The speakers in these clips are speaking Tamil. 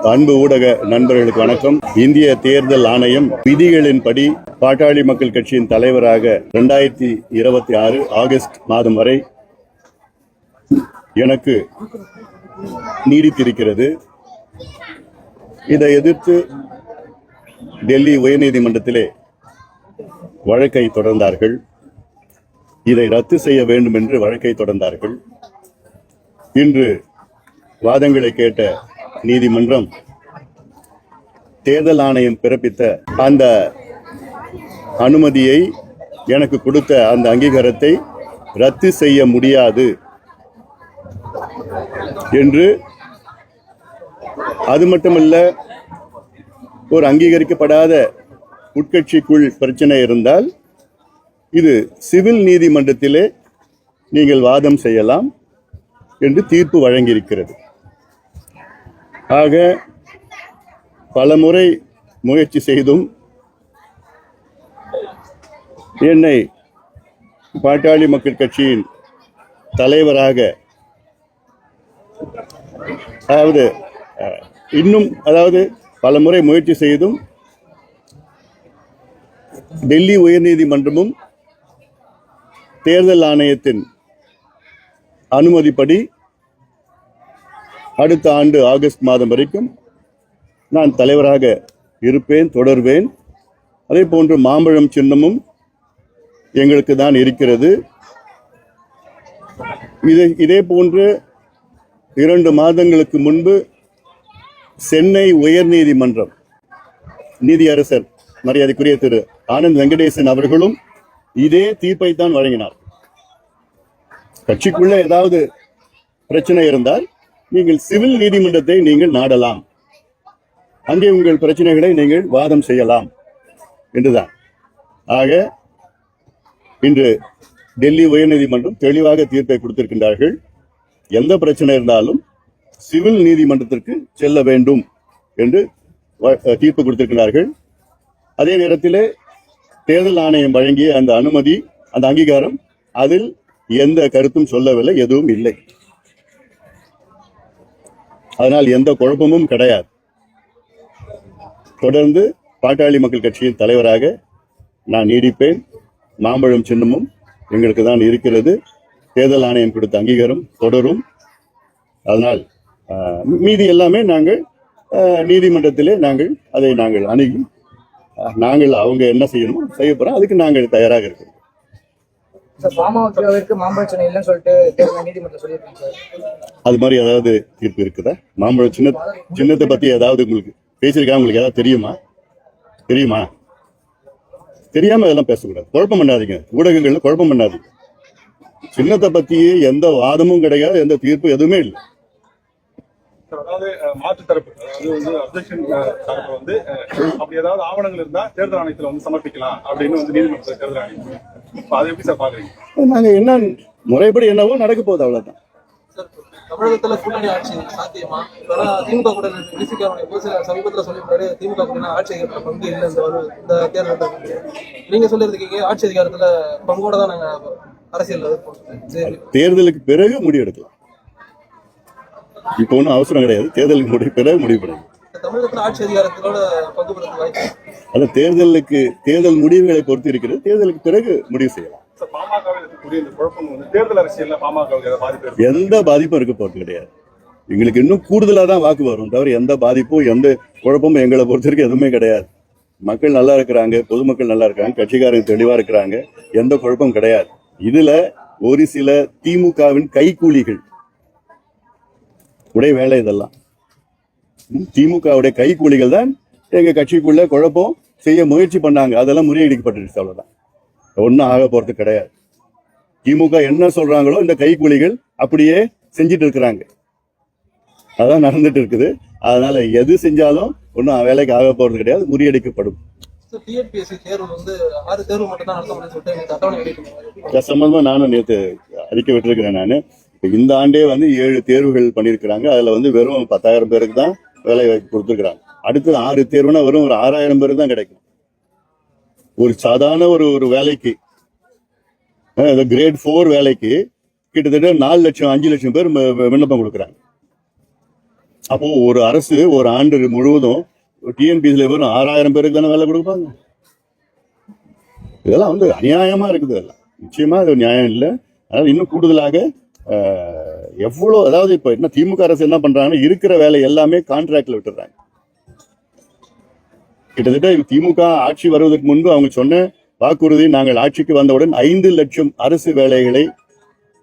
அன்பு ஊடக நண்பர்களுக்கு வணக்கம். இந்திய தேர்தல் ஆணையம் விதிகளின்படி பாட்டாளி மக்கள் கட்சியின் தலைவராக 2026 ஆகஸ்ட் மாதம் வரை எனக்கு நீடித்திருக்கிறது. இதை எதிர்த்து டெல்லி உயர்நீதிமன்றத்திலே வழக்கை தொடர்ந்தார்கள். இதை ரத்து செய்ய வேண்டும் என்று வழக்கை தொடர்ந்தார்கள். இன்று வாதங்களை கேட்ட நீதிமன்றம் தேர்தல் ஆணையம் பிறப்பித்த அந்த அனுமதியை, எனக்கு கொடுத்த அந்த அங்கீகாரத்தை ரத்து செய்ய முடியாது என்று, அது மட்டுமல்ல, ஒரு அங்கீகரிக்கப்படாத உட்கட்சிக்குள் பிரச்சனை இருந்தால் இது சிவில் நீதிமன்றத்திலே நீங்கள் வாதம் செய்யலாம் என்று தீர்ப்பு வழங்கியிருக்கிறது. ஆக பலமுறை முயற்சி செய்தும் என்னை பாட்டாளி மக்கள் கட்சியின் தலைவராக, அதாவது பலமுறை முயற்சி செய்தும் டெல்லி உயர்நீதிமன்றமும் தேர்தல் ஆணையத்தின் அனுமதிப்படி அடுத்த ஆண்டு ஆகஸ்ட் மாதம் வரைக்கும் நான் தலைவராக இருப்பேன், தொடர்வேன். அதே போன்று மாம்பழம் சின்னமும் எங்களுக்கு தான் இருக்கிறது. இதே போன்று 2 மாதங்களுக்கு முன்பு சென்னை உயர்நீதிமன்றம் நீதியரசர் மரியாதைக்குரிய திரு ஆனந்த் வெங்கடேசன் அவர்களும் இதே தீர்ப்பை தான் வழங்கினார். கட்சிக்குள்ள ஏதாவது பிரச்சனை இருந்தால் நீங்கள் சிவில் நீதிமன்றத்தை நீங்கள் நாடலாம், அங்கே உங்கள் பிரச்சனைகளை நீங்கள் வாதம் செய்யலாம் என்றுதான். ஆக இன்று டெல்லி உயர்நீதிமன்றம் தெளிவாக தீர்ப்பை கொடுத்திருக்கின்றார்கள். எந்த பிரச்சனை இருந்தாலும் சிவில் நீதிமன்றத்திற்கு செல்ல வேண்டும் என்று தீர்ப்பு கொடுத்திருக்கிறார்கள். அதே நேரத்தில் தேர்தல் ஆணையம் வழங்கிய அந்த அனுமதி, அந்த அங்கீகாரம், அதில் எந்த கருத்தும் சொல்லவில்லை, எதுவும் இல்லை. அதனால் எந்த குழப்பமும் கிடையாது. தொடர்ந்து பாட்டாளி மக்கள் கட்சியின் தலைவராக நான் நீடிப்பேன். மாம்பழம் சின்னமும் எங்களுக்கு தான் இருக்கிறது. தேர்தல் ஆணையம் கொடுத்த அங்கீகாரம் தொடரும். அதனால் மீதி எல்லாமே நாங்கள் நீதிமன்றத்திலே அதை நாங்கள் அணுகி அவங்க என்ன செய்யணுமோ செய்ய போறோம். அதுக்கு நாங்கள் தயாராக இருக்கிறோம். அது மாதிரி ஏதாவது தீர்ப்பு இருக்குதா? மாம்பழ சின்னத்தை பத்தி ஏதாவது உங்களுக்கு பேசியிருக்காங்க? உங்களுக்கு ஏதாவது தெரியுமா? தெரியாம அதெல்லாம் பேசக்கூடாது. குழப்பம் பண்ணாதீங்க, ஊடகங்கள்ல குழப்பம் பண்ணாதீங்க. சின்னத்தை பத்தி எந்த வாதமும் கிடையாது, எந்த தீர்ப்பு எதுவுமே இல்லை. அதாவது மாற்று தரப்பு, அதாவது அப்ஜெக்ஷன் தரப்பு அப்படி ஏதாவது ஆவணங்கள் இருந்தா தேர்தல் ஆணையத்தில் சமர்ப்பிக்கலாம் அப்படின்னு நீதிமன்ற தேர்தல் ஆணையம். அதை எப்படி சார் பாக்குறீங்க? நாங்க என்ன முறைப்படி என்னவோ நடக்க போகுது, அவ்வளவுதான். தமிழகத்துல கூட்டணி ஆட்சி சாத்தியமா? திமுக கூட சமீபத்தில் சொல்லியிருக்காரு, திமுக கூட ஆட்சி அதிகாரத்துல பங்கு இல்லை இந்த தேர்தல். நீங்க சொல்லியிருக்கீங்க ஆட்சி அதிகாரத்துல பங்கோட தான் நாங்க அரசியல். தேர்தலுக்கு பிறகு முடிவெடுக்கலாம். இப்போ ஒன்றும் அவசரம் கிடையாது. தேர்தலுக்கு பிறகு முடிவு பண்ணுங்க. தமிழகத்தில் ஆட்சி அதிகாரத்தோட பங்கு பெறுவது வாய்ப்பு. அது தேர்தல் முடிவுகளை பொறுத்து இருக்கிறது. தேர்தலுக்கு பிறகு முடிவு செய்யலாம். எந்த பாதிப்பும் இருக்க போறது கிடையாது. எங்களுக்கு இன்னும் கூடுதலா தான் வாக்கு வரும் தவிர எந்த பாதிப்பும் எந்த குழப்பமும் எங்களை பொறுத்த வரைக்கும் எதுவுமே கிடையாது. மக்கள் நல்லா இருக்கிறாங்க, பொதுமக்கள் நல்லா இருக்காங்க, கட்சிக்காரங்க தெளிவா இருக்கிறாங்க, எந்த குழப்பம் கிடையாது. இதுல ஒரு சில திமுகவின் கைக்கூலிகள் உடைய வேலை இதெல்லாம். திமுகவுடைய கைக்கூலிகள் தான் எங்க கட்சிக்குள்ள குழப்பம் செய்ய முயற்சி பண்ணாங்க. அதெல்லாம் முறியடிக்கப்பட்டுருச்சு, அவ்வளவுதான். ஒன்னும் ஆக போறது கிடையாது. திமுக என்ன சொல்றாங்களோ இந்த கைக்கூலிகள் அப்படியே செஞ்சிட்டு இருக்கிறாங்க. அதான் நடந்துட்டு இருக்குது. அதனால எது செஞ்சாலும் ஒன்னும் வேலைக்கு ஆக போறது கிடையாது, முறியடிக்கப்படும். சம்பந்தமா நானும் நேற்று அறிக்கை விட்டுருக்கிறேன். நான் இந்த ஆண்டே 7 தேர்வுகள் பண்ணியிருக்கிறாங்க. அதுல வெறும் 10,000 பேருக்கு தான் வேலை வாய்ப்பு கொடுத்துருக்காங்க. அடுத்தது 6 தேர்வுனா வெறும் ஒரு 6,000 பேருக்கு தான் கிடைக்கும். ஒரு சாதாரண ஒரு வேலைக்கு, கிரேட் 4 வேலைக்கு கிட்டத்தட்ட 4 லட்சம் 5 லட்சம் பேர் விண்ணப்பம் கொடுக்குறாங்க. அப்போ ஒரு அரசு ஒரு ஆண்டு முழுவதும் டிஎன்பிசில வெறும் 6000 பேருக்கு தானே வேலை கொடுப்பாங்க. இதெல்லாம் வந்து அநியாயமா இருக்குது. எல்லாம் நிச்சயமா அது நியாயம் இல்லை. அதனால இன்னும் கூடுதலாக எவ்வளோ, அதாவது இப்ப என்ன திமுக அரசு என்ன பண்றாங்கன்னா இருக்கிற வேலை எல்லாமே கான்ட்ராக்ட்ல விட்டுறாங்க. கிட்டத்தட்ட திமுக ஆட்சி வருவதற்கு முன்பு அவங்க சொன்ன வாக்குறுதி, நாங்கள் ஆட்சிக்கு வந்தவுடன் 5 லட்சம் அரசு வேலைகளை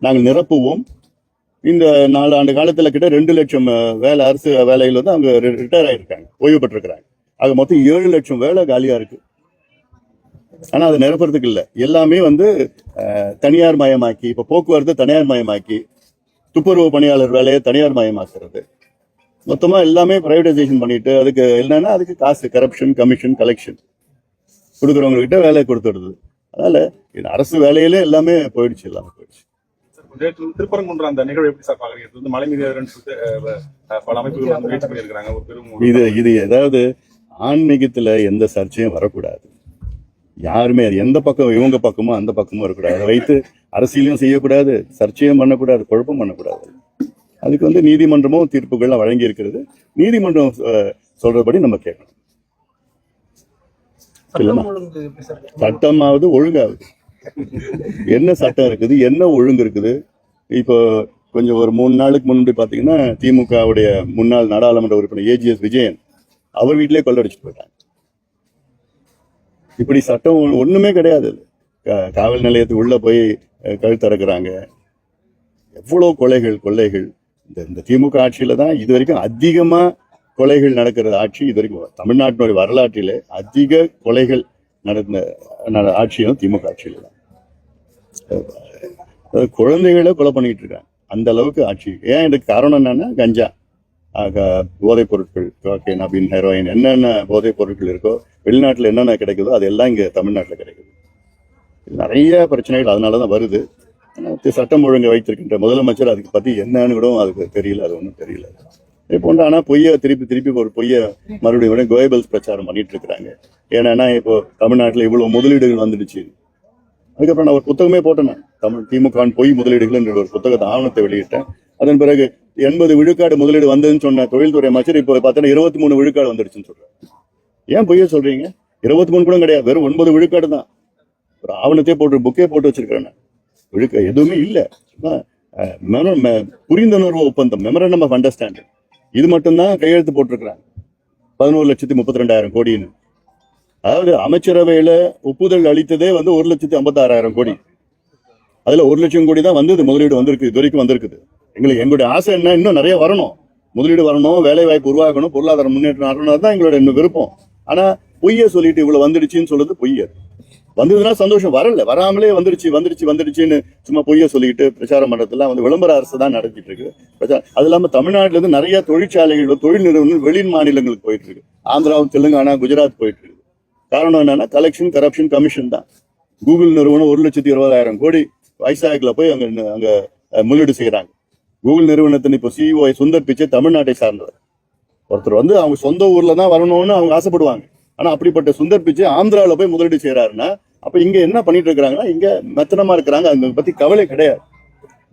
நாங்கள் நிரப்புவோம். இந்த 4 ஆண்டு காலத்துல கிட்ட 2 லட்சம் வேலை அரசு வேலைகள் வந்து அவங்க ரிட்டையர் ஆயிருக்காங்க, ஓய்வு பெற்றிருக்கிறாங்க. ஆக மொத்தம் 7 லட்சம் வேலை காலியா இருக்கு. ஆனா அதை நிரப்புறதுக்கு இல்லை. எல்லாமே வந்து தனியார் மயமாக்கி, இப்ப போக்குவரத்து தனியார் மயமாக்கி, துப்புரவு பணியாளர் வேலையை தனியார் மயமாக்குறது, மொத்தமா எல்லாமே பிரைவேடைசேஷன் பண்ணிட்டு அதுக்கு என்னன்னா அதுக்கு காசு, கரப்ஷன், கமிஷன், கலெக்ஷன் கொடுக்குறவங்க கிட்ட வேலை கொடுத்துடுது. அதனால அரசு வேலையிலே எல்லாமே போயிடுச்சு, எல்லாமே போயிடுச்சு. திருப்பரங்குன்ற அந்த நிகழ்வு எப்படி சார் பாக்குறீங்க? இது வந்து மலை மீது பல அமைப்புகள் வந்து முயற்சி பண்ணியிருக்காங்க. ஒரு பெரும் இது ஏதாவது ஆன்மீகத்துல எந்த சர்ச்சையும் வரக்கூடாது. யாருமே எந்த பக்கம் இவங்க பக்கமோ அந்த பக்கமும் இருக்கக்கூடாது. அதை வைத்து அரசியலையும் செய்யக்கூடாது, சர்ச்சையும் பண்ணக்கூடாது, குழப்பம் பண்ணக்கூடாது. அதுக்கு வந்து நீதிமன்றமும் தீர்ப்புகள்லாம் வழங்கி இருக்கிறது. நீதிமன்றம் சொல்றபடி நம்ம கேட்கணும். சட்டமாவது ஒழுங்காகுது. என்ன சட்டம் இருக்குது, என்ன ஒழுங்கு இருக்குது? இப்போ கொஞ்சம் ஒரு 3 நாளுக்கு முன்னாடி பாத்தீங்கன்னா திமுகவுடைய முன்னாள் நாடாளுமன்ற உறுப்பினர் ஏஜிஎஸ் விஜயன் அவர் வீட்டிலே கொள்ளடிச்சுட்டு போயிட்டாங்க. இப்படி சட்டம் ஒண்ணுமே கிடையாது. காவல் நிலையத்துக்கு உள்ள போய் கழுத்தறக்குறாங்க. எவ்வளவு கொள்ளைகள். இந்த திமுக ஆட்சியில தான் இது வரைக்கும் அதிகமா கொலைகள் நடக்கிறது ஆட்சி. இது வரைக்கும் தமிழ்நாட்டினுடைய வரலாற்றிலே அதிக கொலைகள் நடந்த ஆட்சியும் திமுக ஆட்சியில தான். குழந்தைகளை கொலை பண்ணிட்டு இருக்காங்க, அந்த அளவுக்கு ஆட்சி. ஏன் இதுக்கு காரணம் என்னன்னா கஞ்சா, போதைப் பொருட்கள், கோக்கைன், அபின், ஹெரோயின், என்னென்ன போதைப் பொருட்கள் இருக்கோ வெளிநாட்டுல என்னென்ன கிடைக்குதோ அதெல்லாம் இங்க தமிழ்நாட்டுல கிடைக்குது. நிறைய பிரச்சனைகள் அதனாலதான் வருது. சட்டம் ஒழுங்கை வைத்திருக்கின்ற முதலமைச்சர் அதுக்கு பத்தி என்னன்னு கூட அதுக்கு தெரியல, அது ஒன்றும் தெரியல. இதே போன்ற ஆனா திருப்பி ஒரு பொய்ய மறுபடியும் கோயபல்ஸ் பிரச்சாரம் பண்ணிட்டு இருக்கிறாங்க. ஏன்னா இப்போ தமிழ்நாட்டுல இவ்வளவு முதலீடுகள் வந்துடுச்சு. அதுக்கப்புறம் நான் ஒரு புத்தகமே போட்டேன், திமுக பொய் முதலீடுகள் என்ற ஒரு புத்தகத்தை ஆவணத்தை வெளியிட்டேன். அதன் பிறகு 80 விழுக்காடு முதலீடு வந்ததுன்னு சொன்ன தொழில்துறை அமைச்சர் இப்போ பார்த்தீங்கன்னா 23 விழுக்காடு வந்துடுச்சுன்னு சொல்றாரு. ஏன் பொய்ய சொல்றீங்க? 23 கூட கிடையாது, வெறும் 9 விழுக்காடு தான். ஒரு ஆவணத்தையே போட்டு புக்கே போட்டு வச்சிருக்கிறேன். விழுக்க எதுவுமே இல்லை. புரிந்துணர்வு ஒப்பந்தம், மெமரண்டம் ஆஃப் அண்டர்ஸ்டாண்டிங், இது மட்டும்தான் கையெழுத்து போட்டிருக்கிறாங்க. 11,32,000 கோடின்னு. அதாவது அமைச்சரவையில ஒப்புதல் அளித்ததே வந்து 1,56,000 கோடி. அதுல 1 லட்சம் கோடி தான் வந்தது, முதலீடு வந்திருக்கு, இது வரைக்கும் வந்திருக்குது. எங்களுடைய ஆசை என்ன, இன்னும் நிறைய வரணும், முதலீடு வரணும், வேலை வாய்ப்பு உருவாக்கணும், பொருளாதார முன்னேற்றம் வரணும் தான் எங்களோட இன்னும் விருப்பம். ஆனா பொய்ய சொல்லிட்டு இவ்வளவு வந்துடுச்சுன்னு சொல்றது பொய்ய. வந்ததுன்னா சந்தோஷம், வரல, வராமலே வந்துடுச்சுன்னு சும்மா பொய்ய சொல்லிட்டு பிரச்சாரம் பண்றதுலாம் வந்து விளம்பர அரசு தான் நடத்திட்டு இருக்கு. அது இல்லாம தமிழ்நாட்டுல இருந்து நிறைய தொழிற்சாலைகள், தொழில் நிறுவனங்கள் வெளி மாநிலங்களுக்கு போயிட்டு இருக்கு. ஆந்திராவும் தெலுங்கானா, குஜராத் போயிட்டு இருக்கு. காரணம் என்னன்னா கலெக்ஷன், கரப்ஷன், கமிஷன் தான். கூகுள் நிறுவனம் 1,20,000 கோடி வைசாக்ல போய் அங்க முதலீடு செய்யறாங்க. கூகுள் நிறுவனத்தின் இப்போ சிஇஓ சுந்தர் பிச்சை தமிழ்நாட்டை சார்ந்தவர். ஒருத்தர் வந்து அவங்க சொந்த ஊர்ல தான் வரணும்னு அவங்க ஆசைப்படுவாங்க. ஆனா அப்படிப்பட்ட சுந்தர் பிச்சை ஆந்திராவில போய் முதலீடு செய்யறாருன்னா அப்ப இங்க என்ன பண்ணிட்டு இருக்காங்கன்னா இங்க மெத்தனமா இருக்கிறாங்க. அவங்க பத்தி கவலை கிடையாது.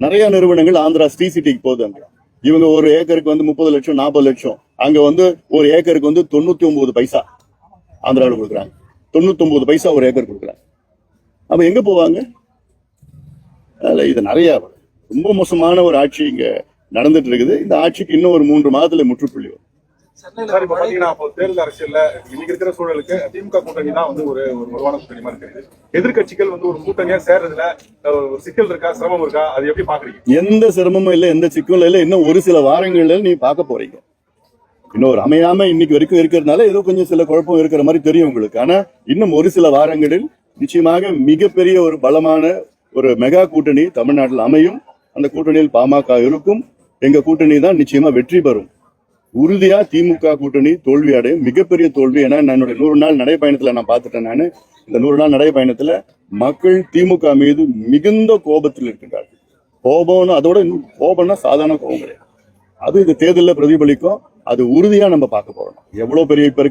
நிறைய நிறுவனங்கள் ஆந்திரா ஸ்ரீ சிட்டிக்கு போகுது. அங்க இவங்க ஒரு ஏக்கருக்கு வந்து 30 லட்சம் 40 லட்சம், அங்க வந்து ஒரு ஏக்கருக்கு வந்து 99 பைசா ஆந்திராவில் கொடுக்குறாங்க. 99 பைசா ஒரு ஏக்கர் கொடுக்குறாங்க. அப்ப எங்க போவாங்க? இது நிறைய ரொம்ப மோசமான ஒரு ஆட்சி இங்க நடந்துட்டு இருக்குது. இந்த ஆட்சிக்கு இன்னும் ஒரு 3 மாதத்துல முற்றுப்புள்ளி வரும். இப்ப பாத்தீங்கன்னா தேர்தல் அரசியல்ல இன்னைக்கு இருக்கிற சூழலுக்கு திமுக கூட்டணி தான் வந்து ஒரு வலுவான கூட்டணி மாதிரி இருக்குது. எதிர்கட்சிகள் வந்து ஒரு கூட்டணியா சேர்றதுல ஒரு சிக்கல் இருக்கா, சிரமம் இருக்கா? அது எப்படி பாக்குறீங்க? எந்த சிரமமும் இல்லை, எந்த சிக்கலும் இல்லை. இன்னும் ஒரு சில வாரங்கள்ல நீ பார்க்க போறீங்க. இன்னும் ஒரு அமையாம இன்னைக்கு வரைக்கும் இருக்கிறதுனால ஏதோ கொஞ்சம் சில குழப்பம் இருக்கிற மாதிரி தெரியும் உங்களுக்கு. ஆனா இன்னும் ஒரு சில வாரங்களில் நிச்சயமாக மிகப்பெரிய ஒரு பலமான ஒரு மெகா கூட்டணி தமிழ்நாட்டில் அமையும். அந்த கூட்டணியில் பாமக இருக்கும். எங்க கூட்டணி தான் நிச்சயமா வெற்றி பெறும். உறுதியா திமுக கூட்டணி தோல்வி அடையும், மிகப்பெரிய தோல்வி. ஏன்னா என்னுடைய 100 நாள் நடைப்பயணத்துல நான் பார்த்துட்டேன். நான் இந்த 100 நாள் நடைப்பயணத்துல மக்கள் திமுக மீது மிகுந்த கோபத்தில் இருக்கின்றார்கள். கோபம்னு அதோட இன்னும் கோபம்னா சாதாரண கோபம் கிடையாது. அது இந்த தேர்தலில் பிரதிபலிக்கும். அது உறுதியா நம்ம பார்க்க போறோம். எவ்வளவு பெரிய இப்ப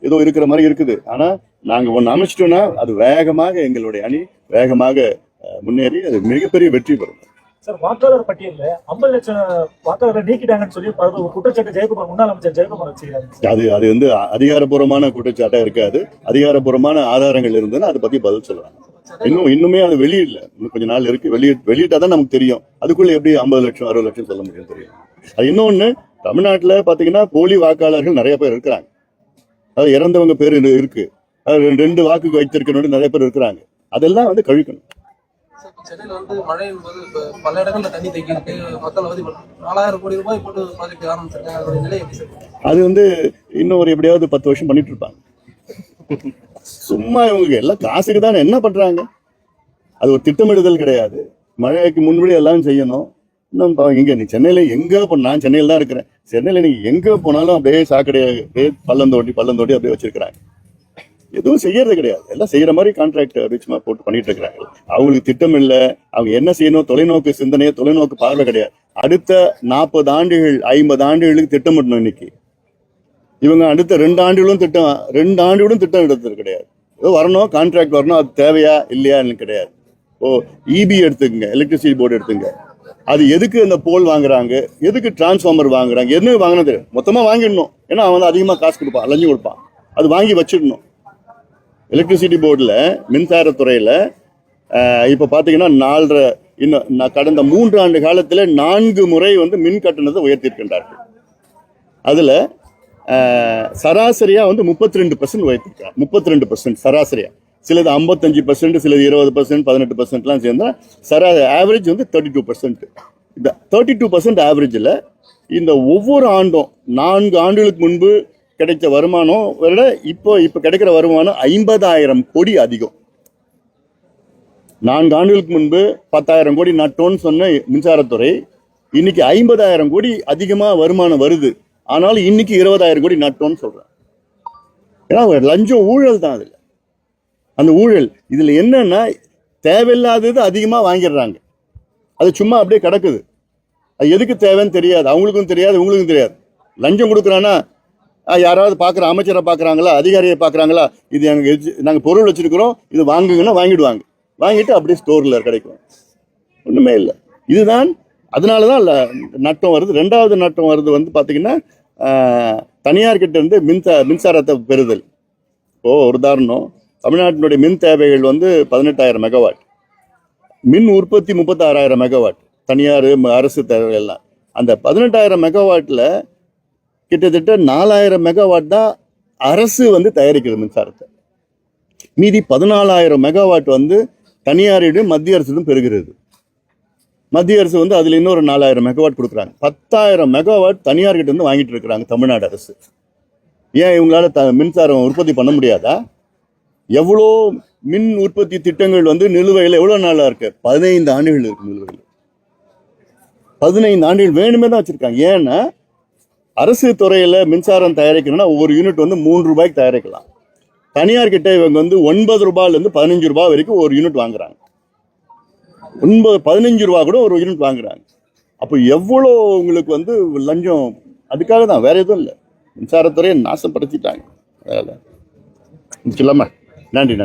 ஏதோ இருக்கிற மாதிரி இருக்குது. ஆனா நாங்க ஒன்னு அமைச்சிட்டோம்னா அது வேகமாக எங்களுடைய அணி வேகமாக முன்னேறி அது மிகப்பெரிய வெற்றி பெறும். சார் வாக்காளர் பட்டியல்ல 50 லட்சம் வாக்காளரை நீக்கிட்டாங்கன்னு சொல்லி ஒரு குற்றச்சாட்டு ஜெயக்குமார் முன்னாள் அமைச்சர் ஜெயக்குமார் வச்சுக்கிறாரு. அது அதிகாரப்பூர்வமான குற்றச்சாட்டா இருக்காது. அதிகாரப்பூர்வமான ஆதாரங்கள் இருந்ததுன்னா அதை பத்தி பதில் சொல்லலாம். இன்னுமே அது வெளியிடல. இன்னும் கொஞ்ச நாள் இருக்கு. வெளியிட்டாதான் நமக்கு தெரியும். அதுக்குள்ள எப்படி 50 லட்சம் 60 லட்சம் சொல்ல முடியும் தெரியும். அது இன்னொன்னு, தமிழ்நாட்டுல பாத்தீங்கன்னா போலி வாக்காளர்கள் நிறைய பேர் இருக்கிறாங்க. அது இறந்தவங்க பேர் இருக்கு. அது 2 வாக்கு வைத்திருக்கணும் நிறைய பேர் இருக்கிறாங்க. அதெல்லாம் கழிக்கணும். சென்னையில மழையின் போது பல இடங்கள்ல தண்ணி தேக்கி இருக்கு. மக்கள் 4000 கோடி ரூபாய் போட்டு ப்ராஜெக்ட் ஆரம்பிச்சிருக்காங்க. அதோட நிலை எப்படி சார்? அது இன்னும் எப்படியாவது 10 வருஷம் பண்ணிட்டு இருப்பாங்க. சும்மா இவங்க எல்லாம் காசுக்கு தானே என்ன பண்றாங்க. அது ஒரு திட்டமிடுதல் கிடையாது. மழைக்கு முன்படி எல்லாம் செய்யணும். இங்க நீ சென்னையில எங்க நான் சென்னையில தான் இருக்கிறேன். சென்னையில நீங்க எங்க போனாலும் அப்படியே சாக்கடையாக அப்படியே பள்ளம் தோண்டி அப்படியே வச்சிருக்கிறாங்க. எதுவும் செய்யறது கிடையாது. எல்லாம் செய்யற மாதிரி கான்ட்ராக்ட் ரிச்மா போட்டு பண்ணிட்டு இருக்கிறாங்க. அவங்களுக்கு திட்டம் இல்லை. அவங்க என்ன செய்யணும், தொலைநோக்கு சிந்தனையோ தொலைநோக்கு பார்வை கிடையாது. அடுத்த 40 ஆண்டுகள் 50 ஆண்டுகளுக்கு திட்டமிடணும். இன்னைக்கு இவங்க அடுத்த 2 ஆண்டுகளும் திட்டம் எடுத்தது கிடையாது. ஏதோ வரணும், கான்ட்ராக்ட் வரணும், அது தேவையா இல்லையான்னு கிடையாது. இபி எடுத்துக்கங்க, எலக்ட்ரிசிட்டி போர்டு எடுத்துங்க. அது எதுக்கு அந்த போல் வாங்குறாங்க, எதுக்கு டிரான்ஸ்ஃபார்மர் வாங்குறாங்க, என்ன வாங்கினது மொத்தமா வாங்கிடணும். ஏன்னா அவன் அதிகமா காசு கொடுப்பான், லஞ்சம் கொடுப்பான். அது வாங்கி வச்சிடணும். எலக்ட்ரிசிட்டி போர்டில் மின்சாரத்துறையில் இப்போ பார்த்தீங்கன்னா கடந்த 3 ஆண்டு காலத்தில் 4 முறை மின் கட்டணத்தை உயர்த்தியிருக்கின்றார்கள். அதில் சராசரியாக 32% உயர்த்திருக்காங்க. 32% சராசரியாக. சிலது 55%, சிலது 20%, 18%லாம் சேர்ந்தா ஆவரேஜ் 32%. இந்த 32% ஆவரேஜில் இந்த ஒவ்வொரு ஆண்டும் 4 ஆண்டுகளுக்கு முன்பு கிடைச்ச வருமானம் விட இப்போ கிடைக்கிற வருமானம் 50,000 கோடி அதிகம். 4 ஆண்டுகளுக்கு முன்பு 10,000 கோடி நட்டோன்னு சொன்ன மின்சாரத்துறை இன்னைக்கு 50,000 கோடி அதிகமா வருமானம் வருது. ஆனாலும் இன்னைக்கு 20,000 கோடி நட்டோன்னு சொல்றேன். ஏன்னா லஞ்சம் ஊழல் தான். அதுல அந்த ஊழல் இதுல என்னன்னா தேவையில்லாதது அதிகமா வாங்கிடுறாங்க. அது சும்மா அப்படியே கிடக்குது. அது எதுக்கு தேவைன்னு தெரியாது. அவங்களுக்கும் தெரியாது, உங்களுக்கும் தெரியாது. லஞ்சம் கொடுக்குறான்னா யாராவது பார்க்குற அமைச்சரை பார்க்குறாங்களா, அதிகாரியை பார்க்குறாங்களா, இது நாங்கள் பொருள் வச்சிருக்கிறோம், இது வாங்குங்கன்னா வாங்கிடுவாங்க. வாங்கிட்டு அப்படியே ஸ்டோரில் கிடைக்கும். ஒன்றுமே இல்லை. இதுதான் அதனால தான் நட்டம் வருது. 2வது நட்டம் வருது பார்த்தீங்கன்னா தனியார் கிட்ட இருந்து மின்சாரத்தை பெறுதல். ஒரு உதாரணம், தமிழ்நாட்டினுடைய மின் தேவைகள் 18,000 மெகாவாட், மின் உற்பத்தி 36,000 மெகாவாட், தனியார் அரசு தேவைகள் எல்லாம். அந்த 18,000 மெகாவாட்டில் கிட்டத்தட்ட 4,000 மெகாவாட் தான் அரசு தயாரிக்கிறது மின்சாரத்தை. மீதி 14,000 மெகாவாட் தனியாரிடம் மத்திய அரசிடம் பெறுகிறது. மத்திய அரசு அதுல இன்னொரு 4,000 மெகாவாட் கொடுக்குறாங்க. 10,000 மெகாவாட் தனியார் கிட்ட இருந்து வாங்கிட்டு இருக்கிறாங்க தமிழ்நாடு அரசு. ஏன் இவங்களால மின்சாரம் உற்பத்தி பண்ண முடியாதா? எவ்வளோ மின் உற்பத்தி திட்டங்கள் நிலுவையில் எவ்வளோ நாளா இருக்கு? 15 ஆண்டுகள் இருக்கு நிலுவையில். 15 ஆண்டுகள் வேணுமே தான் வச்சிருக்காங்க. ஏன்னா அரசு துறையில மின்சாரம் தயாரிக்கணும்னா ஒவ்வொரு யூனிட் 3 ரூபாய்க்கு தயாரிக்கலாம். தனியார் கிட்ட இவங்க 9 ரூபாயிலிருந்து 15 ரூபாய் வரைக்கும் ஒரு யூனிட் வாங்குறாங்க. 15 ரூபா கூட ஒரு யூனிட் வாங்குறாங்க. அப்போ எவ்வளோ உங்களுக்கு லஞ்சம். அதுக்காக தான், வேற எதுவும் இல்லை. மின்சாரத்துறையை நாசப்படுத்திட்டாங்க. சொல்லாம நன்றி.